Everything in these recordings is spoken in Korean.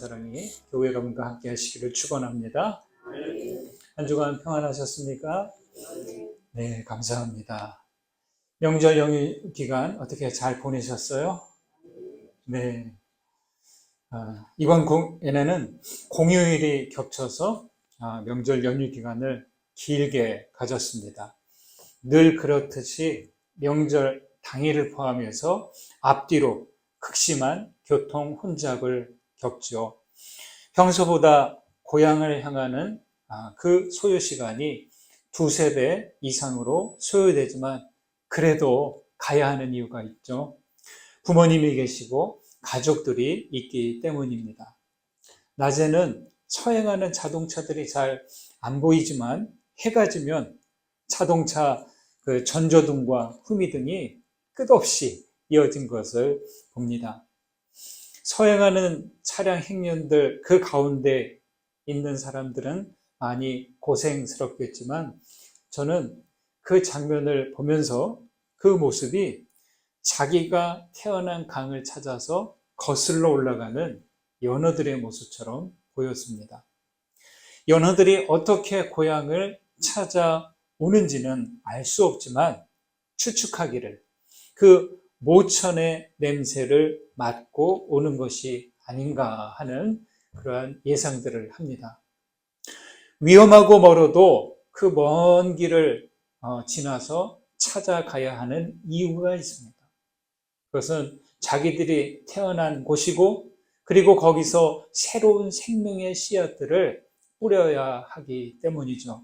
사랑이 교회 여러분과 함께 하시기를 축원합니다. 한 주간 평안하셨습니까? 네, 감사합니다. 명절 연휴 기간 어떻게 잘 보내셨어요? 네. 이번 연에는 공휴일이 겹쳐서 명절 연휴 기간을 길게 가졌습니다. 늘 그렇듯이 명절 당일을 포함해서 앞뒤로 극심한 교통 혼잡을 겪죠. 평소보다 고향을 향하는 그 소요 시간이 두세 배 이상으로 소요되지만 그래도 가야 하는 이유가 있죠. 부모님이 계시고 가족들이 있기 때문입니다. 낮에는 서행하는 자동차들이 잘 안 보이지만 해가 지면 자동차 전조등과 후미등이 끝없이 이어진 것을 봅니다. 서행하는 차량 행렬들 그 가운데 있는 사람들은 많이 고생스럽겠지만 저는 그 장면을 보면서 그 모습이 자기가 태어난 강을 찾아서 거슬러 올라가는 연어들의 모습처럼 보였습니다. 연어들이 어떻게 고향을 찾아오는지는 알 수 없지만 추측하기를 그 모천의 냄새를 맡고 오는 것이 아닌가 하는 그러한 예상들을 합니다. 위험하고 멀어도 그 먼 길을 지나서 찾아가야 하는 이유가 있습니다. 그것은 자기들이 태어난 곳이고 그리고 거기서 새로운 생명의 씨앗들을 뿌려야 하기 때문이죠.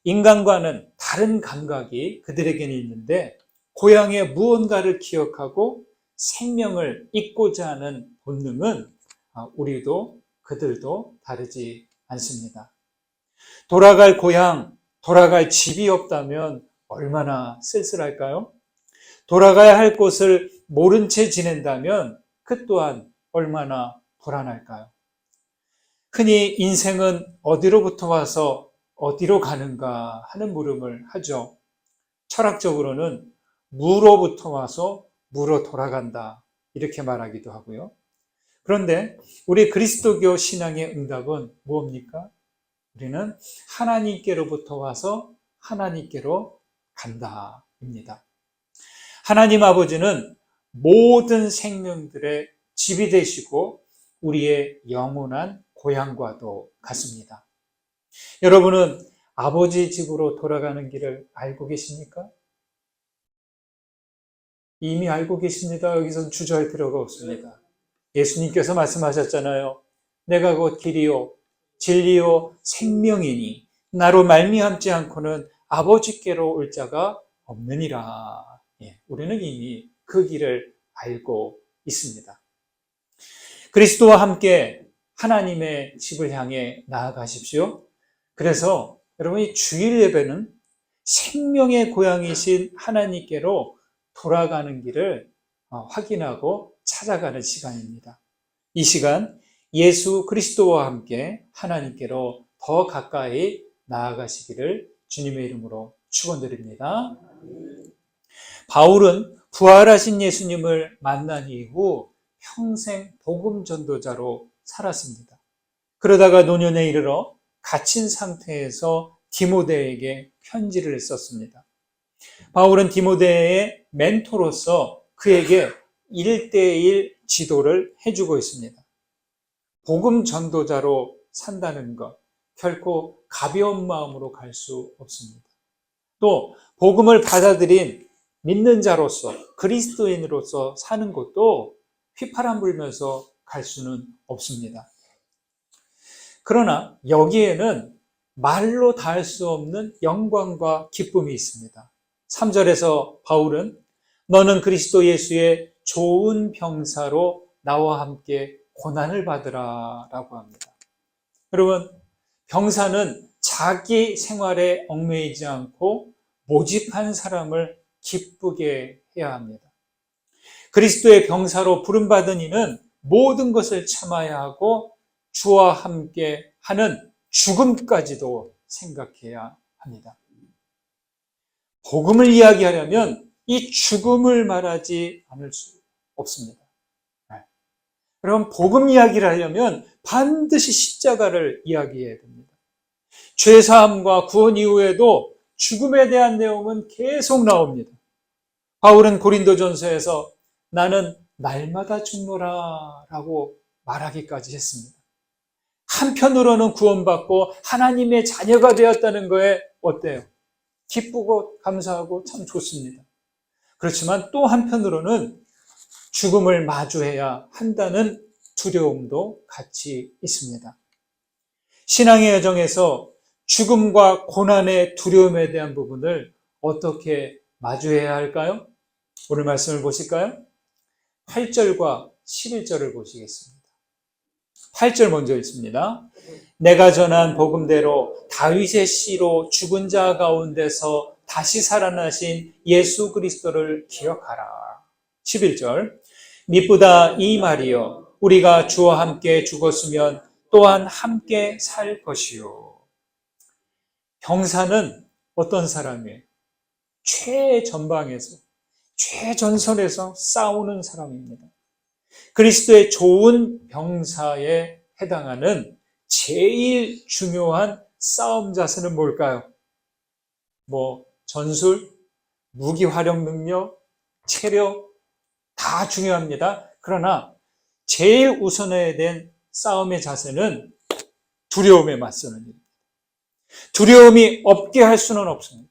인간과는 다른 감각이 그들에게는 있는데 고향의 무언가를 기억하고 생명을 잇고자 하는 본능은 우리도 그들도 다르지 않습니다. 돌아갈 고향, 돌아갈 집이 없다면 얼마나 쓸쓸할까요? 돌아가야 할 곳을 모른 채 지낸다면 그 또한 얼마나 불안할까요? 흔히 인생은 어디로부터 와서 어디로 가는가 하는 물음을 하죠. 철학적으로는 무로부터 와서 무로 돌아간다 이렇게 말하기도 하고요. 그런데 우리 그리스도교 신앙의 응답은 무엇입니까? 우리는 하나님께로부터 와서 하나님께로 간다입니다. 하나님 아버지는 모든 생명들의 집이 되시고 우리의 영원한 고향과도 같습니다. 여러분은 아버지 집으로 돌아가는 길을 알고 계십니까? 이미 알고 계십니다. 여기서 주저할 필요가 없습니다. 예수님께서 말씀하셨잖아요. 내가 곧 길이요 진리요 생명이니 나로 말미암지 않고는 아버지께로 올 자가 없느니라. 우리는 이미 그 길을 알고 있습니다. 그리스도와 함께 하나님의 집을 향해 나아가십시오. 그래서 여러분이 주일 예배는 생명의 고향이신 하나님께로 돌아가는 길을 확인하고 찾아가는 시간입니다. 이 시간 예수 그리스도와 함께 하나님께로 더 가까이 나아가시기를 주님의 이름으로 축원드립니다. 바울은 부활하신 예수님을 만난 이후 평생 복음 전도자로 살았습니다. 그러다가 노년에 이르러 갇힌 상태에서 디모데에게 편지를 썼습니다. 바울은 디모데의 멘토로서 그에게 1:1 지도를 해주고 있습니다. 복음 전도자로 산다는 것, 결코 가벼운 마음으로 갈 수 없습니다. 또 복음을 받아들인 믿는 자로서 그리스도인으로서 사는 것도 휘파람 불면서 갈 수는 없습니다. 그러나 여기에는 말로 닿을 수 없는 영광과 기쁨이 있습니다. 3절에서 바울은 너는 그리스도 예수의 좋은 병사로 나와 함께 고난을 받으라 라고 합니다. 여러분, 병사는 자기 생활에 얽매이지 않고 모집한 사람을 기쁘게 해야 합니다. 그리스도의 병사로 부름받은 이는 모든 것을 참아야 하고 주와 함께 하는 죽음까지도 생각해야 합니다. 복음을 이야기하려면 이 죽음을 말하지 않을 수 없습니다. 여러분, 복음 이야기를 하려면 반드시 십자가를 이야기해야 됩니다. 죄사함과 구원 이후에도 죽음에 대한 내용은 계속 나옵니다. 바울은 고린도전서에서 나는 날마다 죽노라 라고 말하기까지 했습니다. 한편으로는 구원받고 하나님의 자녀가 되었다는 거에 어때요? 기쁘고 감사하고 참 좋습니다. 그렇지만 또 한편으로는 죽음을 마주해야 한다는 두려움도 같이 있습니다. 신앙의 여정에서 죽음과 고난의 두려움에 대한 부분을 어떻게 마주해야 할까요? 오늘 말씀을 보실까요? 8절과 11절을 보시겠습니다. 8절 먼저 있습니다. 내가 전한 복음대로 다윗의 씨로 죽은 자 가운데서 다시 살아나신 예수 그리스도를 기억하라. 11절 미쁘다 이 말이여 우리가 주와 함께 죽었으면 또한 함께 살 것이요. 병사는 어떤 사람이에요? 최전방에서 최전선에서 싸우는 사람입니다. 그리스도의 좋은 병사에 해당하는 제일 중요한 싸움 자세는 뭘까요? 전술, 무기 활용 능력, 체력 다 중요합니다. 그러나 제일 우선해야 된 싸움의 자세는 두려움에 맞서는 일입니다. 두려움이 없게 할 수는 없습니다.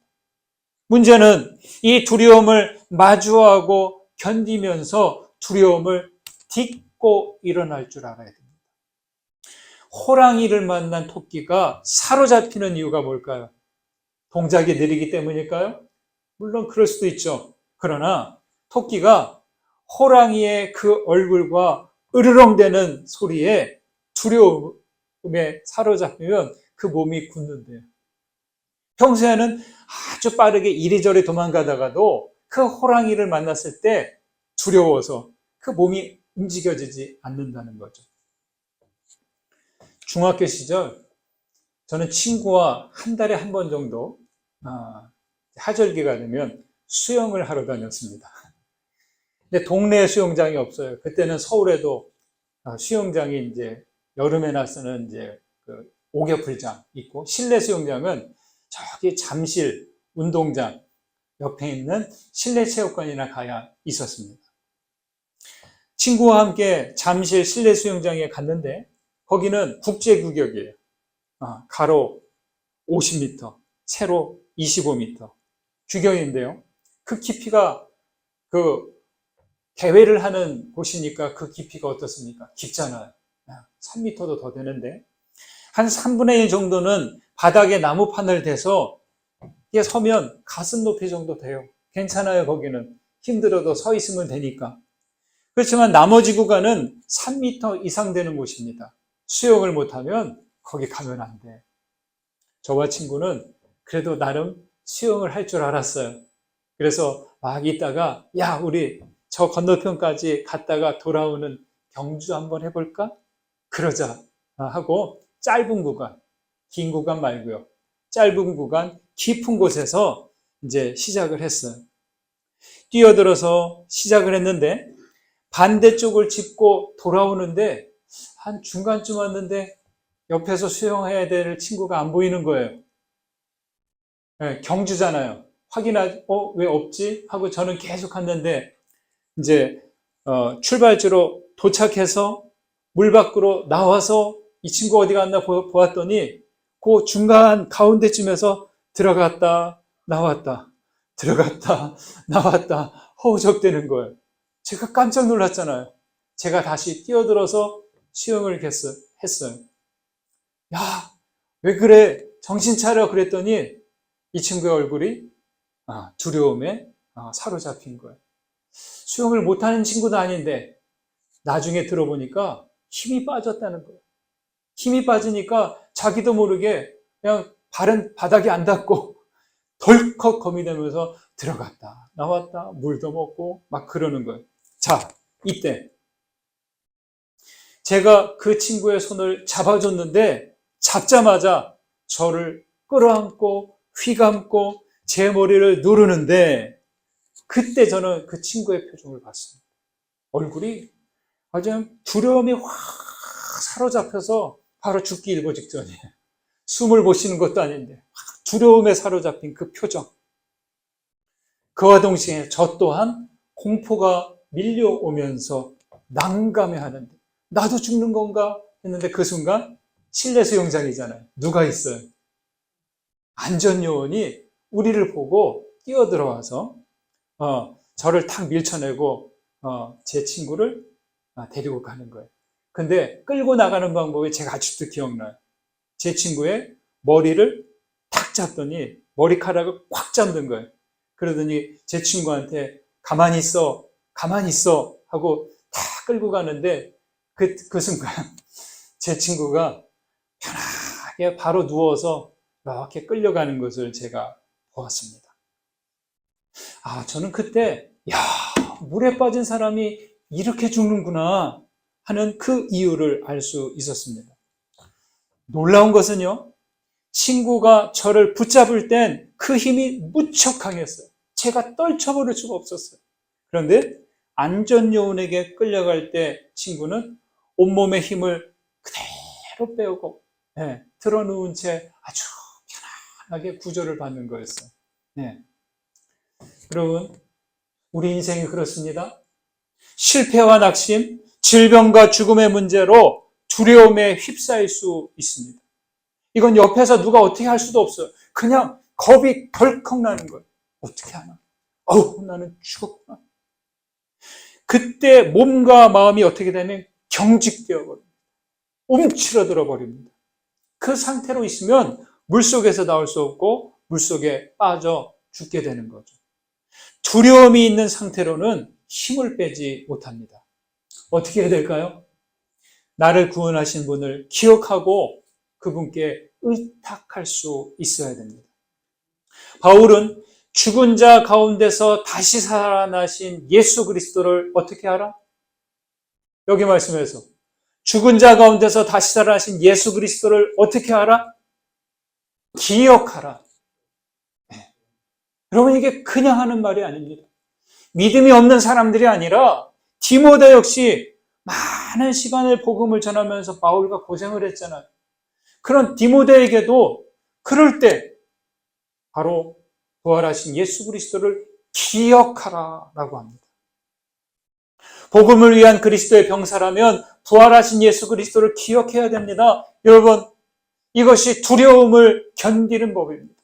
문제는 이 두려움을 마주하고 견디면서 두려움을 딛고 일어날 줄 알아야 됩니다. 호랑이를 만난 토끼가 사로잡히는 이유가 뭘까요? 동작이 느리기 때문일까요? 물론 그럴 수도 있죠. 그러나 토끼가 호랑이의 그 얼굴과 으르렁대는 소리에 두려움에 사로잡히면 그 몸이 굳는데요. 평소에는 아주 빠르게 이리저리 도망가다가도 그 호랑이를 만났을 때 두려워서 그 몸이 움직여지지 않는다는 거죠. 중학교 시절 저는 친구와 한 달에 한 번 정도 하절기가 되면 수영을 하러 다녔습니다. 근데 동네에 수영장이 없어요. 그때는 서울에도 수영장이 이제 여름에나 쓰는 이제 그 옥외풀장 있고 실내 수영장은 저기 잠실 운동장 옆에 있는 실내 체육관이나 가야 있었습니다. 친구와 함께 잠실 실내 수영장에 갔는데 거기는 국제 규격이에요. 가로 50m, 세로 25m 규격인데요. 그 깊이가 대회를 하는 곳이니까 그 깊이가 어떻습니까? 깊잖아요. 3m도 더 되는데 한 3분의 1 정도는 바닥에 나무판을 대서 이게 서면 가슴 높이 정도 돼요. 괜찮아요. 거기는 힘들어도 서 있으면 되니까. 그렇지만 나머지 구간은 3m 이상 되는 곳입니다. 수영을 못하면 거기 가면 안 돼. 저와 친구는 그래도 나름 수영을 할 줄 알았어요. 그래서 막 있다가 야 우리 저 건너편까지 갔다가 돌아오는 경주 한번 해볼까? 그러자 하고 짧은 구간, 긴 구간 말고요. 짧은 구간, 깊은 곳에서 이제 시작을 했어요. 뛰어들어서 시작을 했는데 반대쪽을 짚고 돌아오는데 한 중간쯤 왔는데 옆에서 수영해야 될 친구가 안 보이는 거예요. 네, 경주잖아요. 왜 없지? 하고 저는 계속 갔는데 이제 출발지로 도착해서 물 밖으로 나와서 이 친구 어디 갔나 보았더니 그 중간 가운데쯤에서 들어갔다 나왔다 들어갔다 나왔다 허우적대는 거예요. 제가 깜짝 놀랐잖아요. 제가 다시 뛰어들어서 수영을 했어요. 야, 왜 그래? 정신 차려 그랬더니 이 친구의 얼굴이 두려움에 사로잡힌 거예요. 수영을 못하는 친구도 아닌데 나중에 들어보니까 힘이 빠졌다는 거예요. 힘이 빠지니까 자기도 모르게 그냥 발은 바닥에 안 닿고 덜컥 겁이 되면서 들어갔다 나왔다 물도 먹고 막 그러는 거예요. 자, 이때 제가 그 친구의 손을 잡아줬는데 잡자마자 저를 끌어안고 휘감고 제 머리를 누르는데 그때 저는 그 친구의 표정을 봤습니다. 얼굴이 아주 두려움이 확 사로잡혀서 바로 죽기 일보 직전이에요. 숨을 못 쉬는 것도 아닌데 두려움에 사로잡힌 그 표정. 그와 동시에 저 또한 공포가 밀려오면서 난감해하는데 나도 죽는 건가 했는데 그 순간 실내 수영장이잖아요. 누가 있어요? 안전요원이 우리를 보고 뛰어들어와서 저를 탁 밀쳐내고 제 친구를 데리고 가는 거예요. 근데 끌고 나가는 방법이 제가 아직도 기억나요. 제 친구의 머리를 탁 잡더니 머리카락을 꽉 잡는 거예요. 그러더니 제 친구한테 가만히 있어 하고 다 끌고 가는데 그 순간 제 친구가 편하게 바로 누워서 이렇게 끌려가는 것을 제가 보았습니다. 저는 그때 물에 빠진 사람이 이렇게 죽는구나 하는 그 이유를 알 수 있었습니다. 놀라운 것은요, 친구가 저를 붙잡을 땐 그 힘이 무척 강했어요. 제가 떨쳐버릴 수가 없었어요. 그런데 안전요원에게 끌려갈 때 친구는 온몸의 힘을 그대로 빼오고 틀어놓은 채 아주 편안하게 구조를 받는 거였어요. 여러분, 우리 인생이 그렇습니다. 실패와 낙심, 질병과 죽음의 문제로 두려움에 휩싸일 수 있습니다. 이건 옆에서 누가 어떻게 할 수도 없어요. 그냥 겁이 덜컥 나는 거예요. 어떻게 하나? 나는 죽었구나. 그때 몸과 마음이 어떻게 되면 경직되어 버립니다. 움츠러들어 버립니다. 그 상태로 있으면 물속에서 나올 수 없고 물속에 빠져 죽게 되는 거죠. 두려움이 있는 상태로는 힘을 빼지 못합니다. 어떻게 해야 될까요? 나를 구원하신 분을 기억하고 그분께 의탁할 수 있어야 됩니다. 바울은 죽은 자 가운데서 다시 살아나신 예수 그리스도를 어떻게 알아? 여기 말씀에서 죽은 자 가운데서 다시 살아나신 예수 그리스도를 어떻게 알아? 기억하라. 여러분, 이게 그냥 하는 말이 아닙니다. 믿음이 없는 사람들이 아니라 디모데 역시 많은 시간을 복음을 전하면서 바울과 고생을 했잖아요. 그런 디모데에게도 그럴 때 바로 부활하신 예수 그리스도를 기억하라라고 합니다. 복음을 위한 그리스도의 병사라면 부활하신 예수 그리스도를 기억해야 됩니다. 여러분, 이것이 두려움을 견디는 법입니다.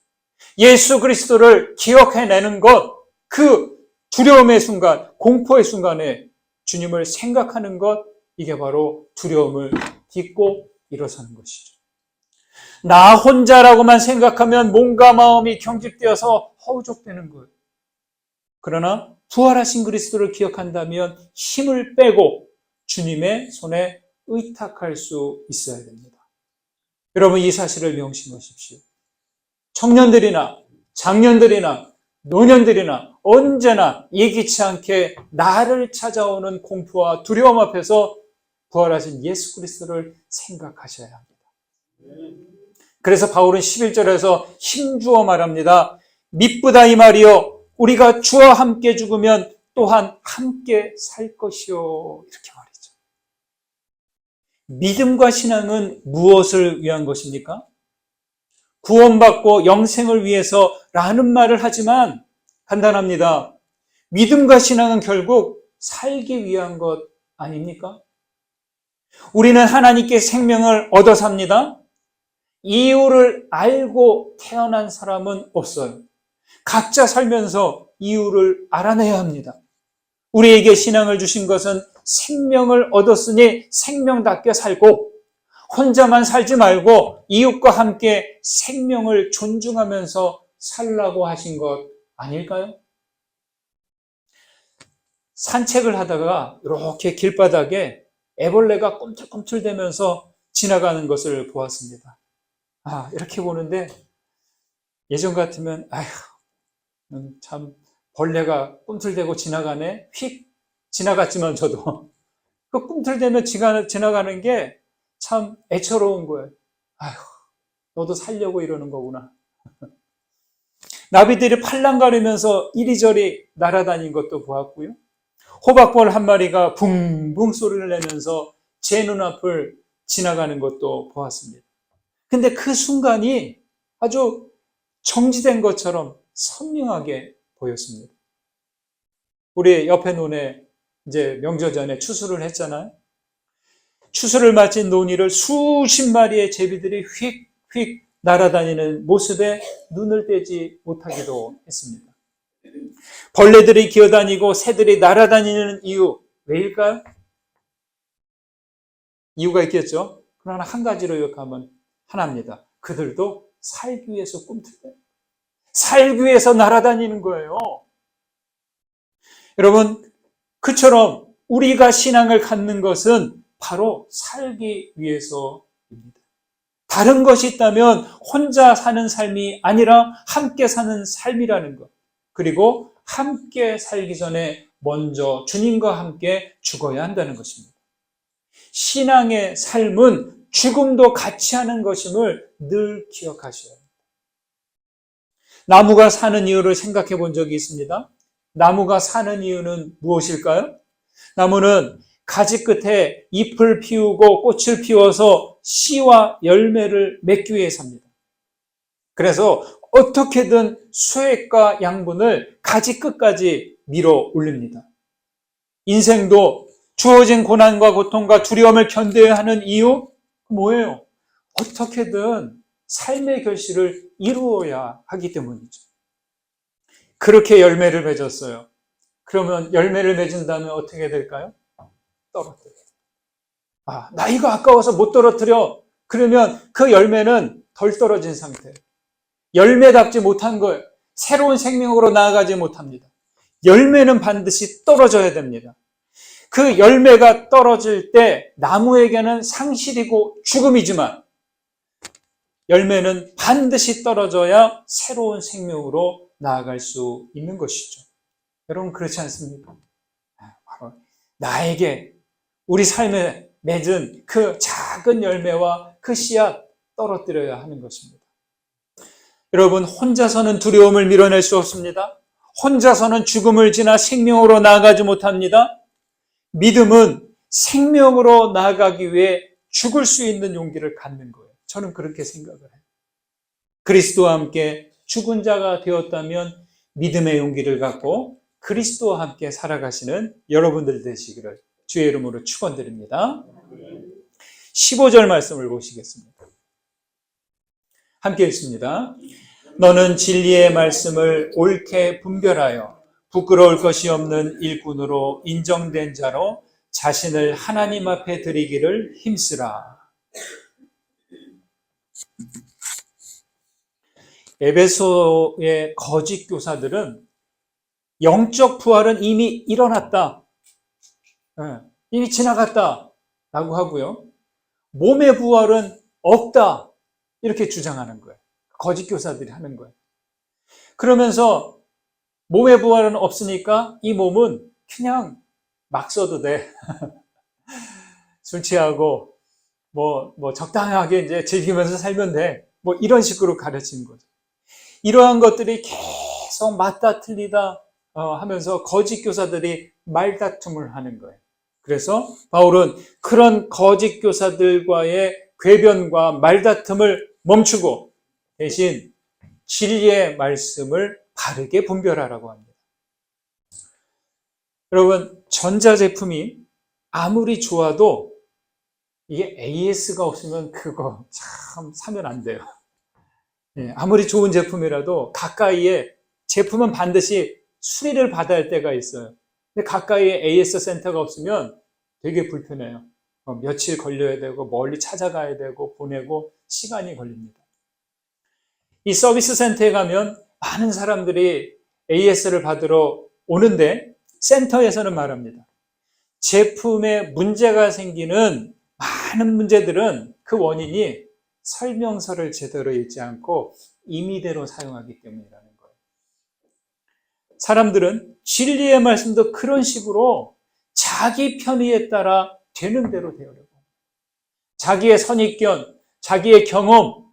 예수 그리스도를 기억해내는 것, 그 두려움의 순간, 공포의 순간에 주님을 생각하는 것, 이게 바로 두려움을 딛고 일어서는 것이죠. 나 혼자라고만 생각하면 몸과 마음이 경직되어서 허우적대는 거예요. 그러나 부활하신 그리스도를 기억한다면 힘을 빼고 주님의 손에 의탁할 수 있어야 됩니다. 여러분, 이 사실을 명심하십시오. 청년들이나 장년들이나 노년들이나 언제나 예기치 않게 나를 찾아오는 공포와 두려움 앞에서 부활하신 예수 그리스도를 생각하셔야 합니다. 그래서 바울은 11절에서 힘주어 말합니다. 미쁘다 이 말이요, 우리가 주와 함께 죽으면 또한 함께 살 것이요, 이렇게 말이죠. 믿음과 신앙은 무엇을 위한 것입니까? 구원받고 영생을 위해서라는 말을 하지만 간단합니다. 믿음과 신앙은 결국 살기 위한 것 아닙니까? 우리는 하나님께 생명을 얻어 삽니다. 이유를 알고 태어난 사람은 없어요. 각자 살면서 이유를 알아내야 합니다. 우리에게 신앙을 주신 것은 생명을 얻었으니 생명답게 살고, 혼자만 살지 말고 이웃과 함께 생명을 존중하면서 살라고 하신 것 아닐까요? 산책을 하다가 이렇게 길바닥에 애벌레가 꿈틀꿈틀대면서 지나가는 것을 보았습니다. 이렇게 보는데 예전 같으면 참 벌레가 꿈틀대고 지나가네, 휙 지나갔지만 저도 그 꿈틀대며 지나가는 게 참 애처로운 거예요. 너도 살려고 이러는 거구나. 나비들이 팔랑 가르면서 이리저리 날아다닌 것도 보았고요. 호박벌 한 마리가 붕붕 소리를 내면서 제 눈앞을 지나가는 것도 보았습니다. 근데 그 순간이 아주 정지된 것처럼 선명하게 보였습니다. 우리 옆에 논에 이제 명절 전에 추수를 했잖아요. 추수를 마친 논이를 수십 마리의 제비들이 휙휙 날아다니는 모습에 눈을 떼지 못하기도 했습니다. 벌레들이 기어다니고 새들이 날아다니는 이유, 왜일까요? 이유가 있겠죠. 그러나 한 가지로 요약하면 하나입니다. 그들도 살기 위해서 꿈틀대요. 살기 위해서 날아다니는 거예요. 여러분, 그처럼 우리가 신앙을 갖는 것은 바로 살기 위해서입니다. 다른 것이 있다면 혼자 사는 삶이 아니라 함께 사는 삶이라는 것. 그리고 함께 살기 전에 먼저 주님과 함께 죽어야 한다는 것입니다. 신앙의 삶은 죽음도 같이 하는 것임을 늘 기억하셔야 합니다. 나무가 사는 이유를 생각해 본 적이 있습니다. 나무가 사는 이유는 무엇일까요? 나무는 가지 끝에 잎을 피우고 꽃을 피워서 씨와 열매를 맺기 위해 삽니다. 그래서 어떻게든 수액과 양분을 가지 끝까지 밀어 올립니다. 인생도 주어진 고난과 고통과 두려움을 견뎌야 하는 이유? 뭐예요? 어떻게든 삶의 결실을 이루어야 하기 때문이죠. 그렇게 열매를 맺었어요. 그러면 열매를 맺은다면 어떻게 될까요? 떨어뜨려요. 나이가 아까워서 못 떨어뜨려. 그러면 그 열매는 덜 떨어진 상태예요. 열매답지 못한 거예요. 새로운 생명으로 나아가지 못합니다. 열매는 반드시 떨어져야 됩니다. 그 열매가 떨어질 때 나무에게는 상실이고 죽음이지만 열매는 반드시 떨어져야 새로운 생명으로 나아갈 수 있는 것이죠. 여러분 그렇지 않습니까? 바로 나에게 우리 삶에 맺은 그 작은 열매와 그 씨앗 떨어뜨려야 하는 것입니다. 여러분 혼자서는 두려움을 밀어낼 수 없습니다. 혼자서는 죽음을 지나 생명으로 나아가지 못합니다. 믿음은 생명으로 나아가기 위해 죽을 수 있는 용기를 갖는 거예요. 저는 그렇게 생각을 해요. 그리스도와 함께 죽은 자가 되었다면 믿음의 용기를 갖고 그리스도와 함께 살아가시는 여러분들 되시기를 주의 이름으로 축원드립니다. 15절 말씀을 보시겠습니다. 함께 읽습니다. 너는 진리의 말씀을 옳게 분별하여 부끄러울 것이 없는 일꾼으로 인정된 자로 자신을 하나님 앞에 드리기를 힘쓰라. 에베소의 거짓 교사들은 영적 부활은 이미 일어났다. 이미 지나갔다. 라고 하고요. 몸의 부활은 없다. 이렇게 주장하는 거예요. 거짓 교사들이 하는 거예요. 그러면서 몸의 부활은 없으니까 이 몸은 그냥 막 써도 돼. 술 취하고 뭐 적당하게 이제 즐기면서 살면 돼. 뭐 이런 식으로 가르치는 거죠. 이러한 것들이 계속 맞다 틀리다 하면서 거짓 교사들이 말다툼을 하는 거예요. 그래서 바울은 그런 거짓 교사들과의 궤변과 말다툼을 멈추고 대신 진리의 말씀을 바르게 분별하라고 합니다. 여러분, 전자제품이 아무리 좋아도 이게 AS가 없으면 그거 참 사면 안 돼요. 아무리 좋은 제품이라도 가까이에 제품은 반드시 수리를 받아야 할 때가 있어요. 근데 가까이에 AS 센터가 없으면 되게 불편해요. 며칠 걸려야 되고 멀리 찾아가야 되고 보내고 시간이 걸립니다. 이 서비스 센터에 가면 많은 사람들이 AS를 받으러 오는데 센터에서는 말합니다. 제품에 문제가 생기는 많은 문제들은 그 원인이 설명서를 제대로 읽지 않고 임의대로 사용하기 때문이라는 거예요. 사람들은 진리의 말씀도 그런 식으로 자기 편의에 따라 되는 대로 되려고. 자기의 선입견, 자기의 경험,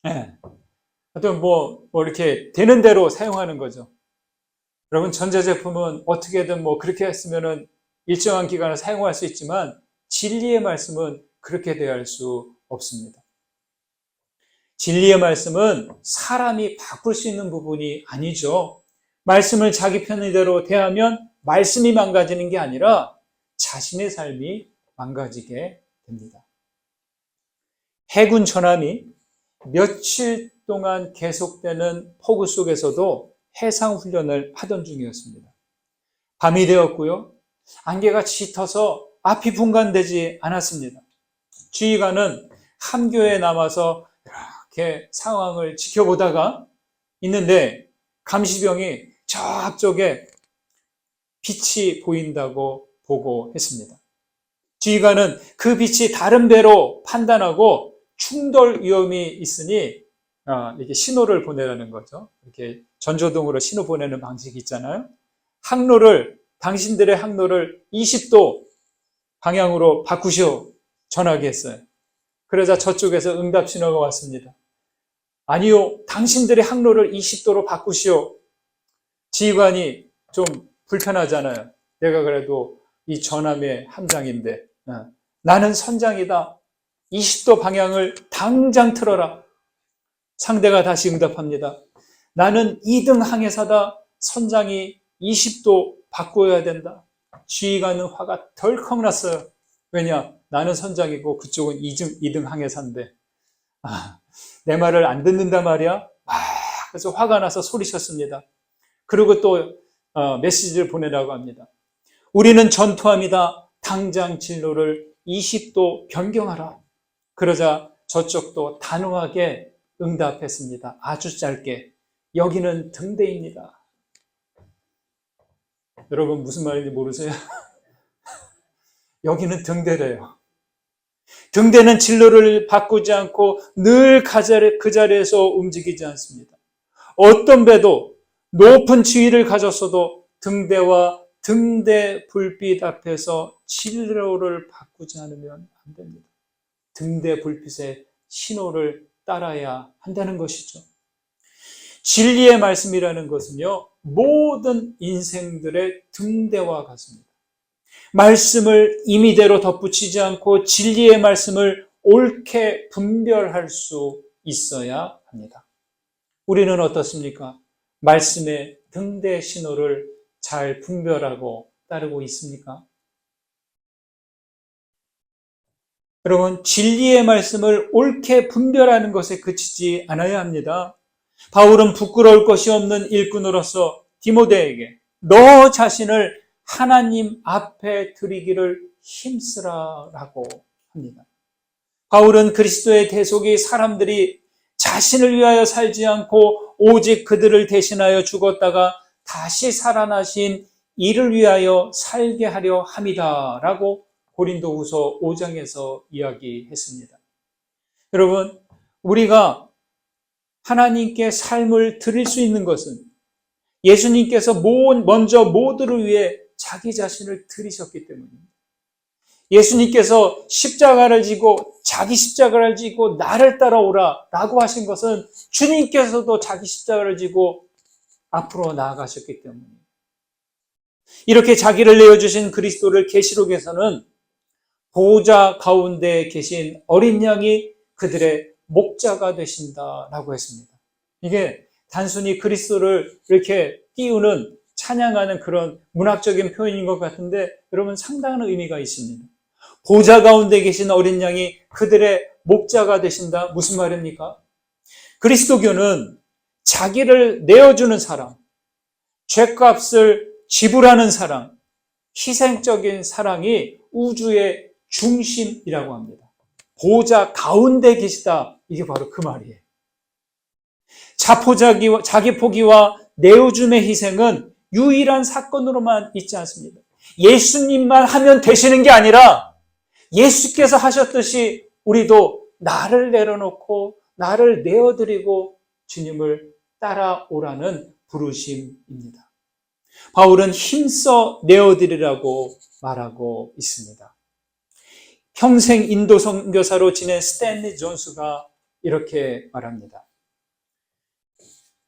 하여튼 뭐 이렇게 되는 대로 사용하는 거죠. 여러분, 전자제품은 어떻게든 그렇게 했으면은 일정한 기간을 사용할 수 있지만 진리의 말씀은 그렇게 대할 수 없습니다. 진리의 말씀은 사람이 바꿀 수 있는 부분이 아니죠. 말씀을 자기 편의대로 대하면 말씀이 망가지는 게 아니라 자신의 삶이 망가지게 됩니다. 해군 전함이 며칠 동안 계속되는 폭우 속에서도 해상 훈련을 하던 중이었습니다. 밤이 되었고요. 안개가 짙어서 앞이 분간되지 않았습니다. 지휘관은 함교에 남아서 이렇게 상황을 지켜보다가 있는데 감시병이 저 앞쪽에 빛이 보인다고 보고했습니다. 지휘관은 그 빛이 다른 배로 판단하고 충돌 위험이 있으니 이렇게 신호를 보내라는 거죠. 이렇게 전조등으로 신호 보내는 방식이 있잖아요. 당신들의 항로를 20도 방향으로 바꾸시오 전하겠어요. 그러자 저쪽에서 응답 신호가 왔습니다. 아니요, 당신들의 항로를 20도로 바꾸시오. 지휘관이 좀 불편하잖아요. 내가 그래도 이 전함의 함장인데 나는 선장이다. 20도 방향을 당장 틀어라. 상대가 다시 응답합니다. 나는 2등 항해사다. 선장이 20도 바꿔야 된다. 지휘관은 화가 덜컥 났어요. 왜냐? 나는 선장이고 그쪽은 2등 항해사인데 내 말을 안 듣는단 말이야. 그래서 화가 나서 소리쳤습니다. 그리고 또 메시지를 보내라고 합니다. 우리는 전투함이다. 당장 진로를 20도 변경하라. 그러자 저쪽도 단호하게 응답했습니다. 아주 짧게. 여기는 등대입니다. 여러분 무슨 말인지 모르세요? 여기는 등대래요. 등대는 진로를 바꾸지 않고 늘 그 자리에서 움직이지 않습니다. 어떤 배도 높은 지위를 가졌어도 등대와 등대 불빛 앞에서 진로를 바꾸지 않으면 안 됩니다. 등대 불빛의 신호를 따라야 한다는 것이죠. 진리의 말씀이라는 것은요, 모든 인생들의 등대와 같습니다. 말씀을 임의대로 덧붙이지 않고 진리의 말씀을 옳게 분별할 수 있어야 합니다. 우리는 어떻습니까? 말씀의 등대 신호를 잘 분별하고 따르고 있습니까? 여러분, 진리의 말씀을 옳게 분별하는 것에 그치지 않아야 합니다. 바울은 부끄러울 것이 없는 일꾼으로서 디모데에게 너 자신을 하나님 앞에 드리기를 힘쓰라라고 합니다. 바울은 그리스도의 대속이 사람들이 자신을 위하여 살지 않고 오직 그들을 대신하여 죽었다가 다시 살아나신 이를 위하여 살게 하려 함이다라고 고린도후서 5장에서 이야기했습니다. 여러분, 우리가 하나님께 삶을 드릴 수 있는 것은 예수님께서 먼저 모두를 위해 자기 자신을 드리셨기 때문입니다. 예수님께서 십자가를 지고 자기 십자가를 지고 나를 따라오라 라고 하신 것은 주님께서도 자기 십자가를 지고 앞으로 나아가셨기 때문입니다. 이렇게 자기를 내어주신 그리스도를 계시록에서는 보호자 가운데 계신 어린 양이 그들의 목자가 되신다라고 했습니다. 이게 단순히 그리스도를 이렇게 띄우는 찬양하는 그런 문학적인 표현인 것 같은데 여러분 상당한 의미가 있습니다. 보호자 가운데 계신 어린 양이 그들의 목자가 되신다. 무슨 말입니까? 그리스도교는 자기를 내어주는 사람, 죗값을 지불하는 사랑, 희생적인 사랑이 우주의 중심이라고 합니다. 보호자 가운데 계시다. 이게 바로 그 말이에요. 자기 포기와 내어줌의 희생은 유일한 사건으로만 있지 않습니다. 예수님만 하면 되시는 게 아니라 예수께서 하셨듯이 우리도 나를 내려놓고 나를 내어드리고 주님을 따라오라는 부르심입니다. 바울은 힘써 내어드리라고 말하고 있습니다. 평생 인도 선교사로 지낸 스탠리 존스가 이렇게 말합니다.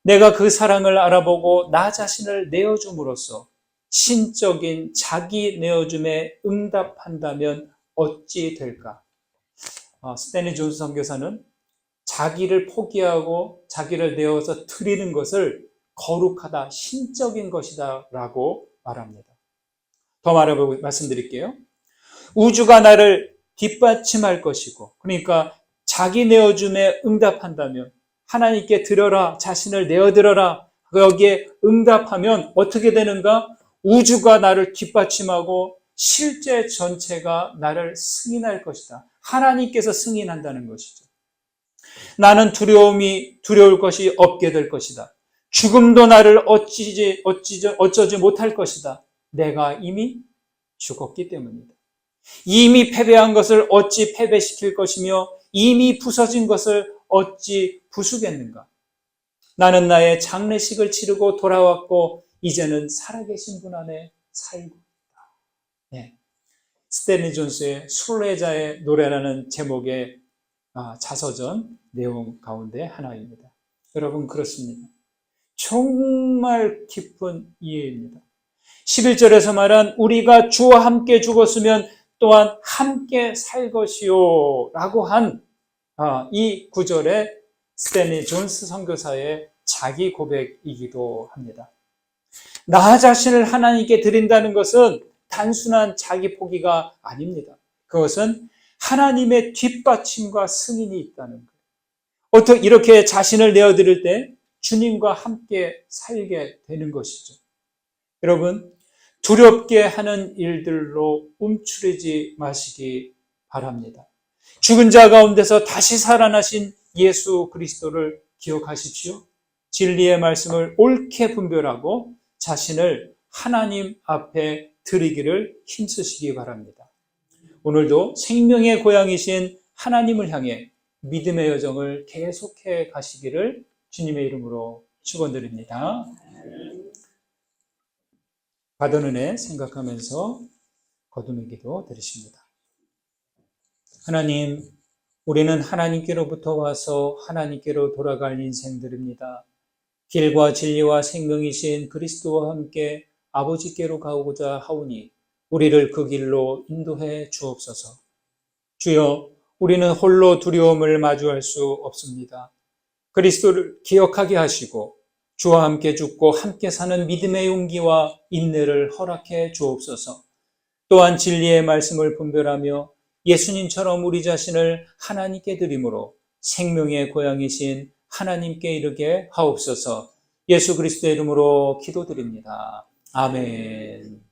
내가 그 사랑을 알아보고 나 자신을 내어줌으로써 신적인 자기 내어줌에 응답한다면 어찌 될까? 스탠리 존스 선교사는 자기를 포기하고 자기를 내어서 드리는 것을 거룩하다, 신적인 것이다 라고 말합니다. 더 말씀드릴게요. 우주가 나를 뒷받침할 것이고, 그러니까 자기 내어줌에 응답한다면 하나님께 드려라, 자신을 내어드려라, 여기에 응답하면 어떻게 되는가? 우주가 나를 뒷받침하고 실제 전체가 나를 승인할 것이다. 하나님께서 승인한다는 것이죠. 나는 두려울 것이 없게 될 것이다. 죽음도 나를 어쩌지 못할 것이다. 내가 이미 죽었기 때문이다. 이미 패배한 것을 어찌 패배시킬 것이며 이미 부서진 것을 어찌 부수겠는가. 나는 나의 장례식을 치르고 돌아왔고 이제는 살아계신 분 안에 살고 있다. 네. 스탠리 존스의 순례자의 노래라는 제목의 자서전 내용 가운데 하나입니다. 여러분, 그렇습니다. 정말 깊은 이해입니다. 11절에서 말한 우리가 주와 함께 죽었으면 또한 함께 살 것이요 라고 한 이 구절에 스탠리 존스 선교사의 자기 고백이기도 합니다. 나 자신을 하나님께 드린다는 것은 단순한 자기 포기가 아닙니다. 그것은 하나님의 뒷받침과 승인이 있다는 거예요. 어떻게 이렇게 자신을 내어드릴 때 주님과 함께 살게 되는 것이죠. 여러분, 두렵게 하는 일들로 움츠리지 마시기 바랍니다. 죽은 자 가운데서 다시 살아나신 예수 그리스도를 기억하십시오. 진리의 말씀을 옳게 분별하고 자신을 하나님 앞에 드리기를 힘쓰시기 바랍니다. 오늘도 생명의 고향이신 하나님을 향해 믿음의 여정을 계속해 가시기를 주님의 이름으로 축원드립니다. 받은 은혜 생각하면서 거듭의 기도 드리십니다. 하나님, 우리는 하나님께로부터 와서 하나님께로 돌아갈 인생들입니다. 길과 진리와 생명이신 그리스도와 함께 아버지께로 가고자 하오니 우리를 그 길로 인도해 주옵소서. 주여, 우리는 홀로 두려움을 마주할 수 없습니다. 그리스도를 기억하게 하시고 주와 함께 죽고 함께 사는 믿음의 용기와 인내를 허락해 주옵소서. 또한 진리의 말씀을 분별하며 예수님처럼 우리 자신을 하나님께 드림으로 생명의 고향이신 하나님께 이르게 하옵소서. 예수 그리스도의 이름으로 기도드립니다. 아멘.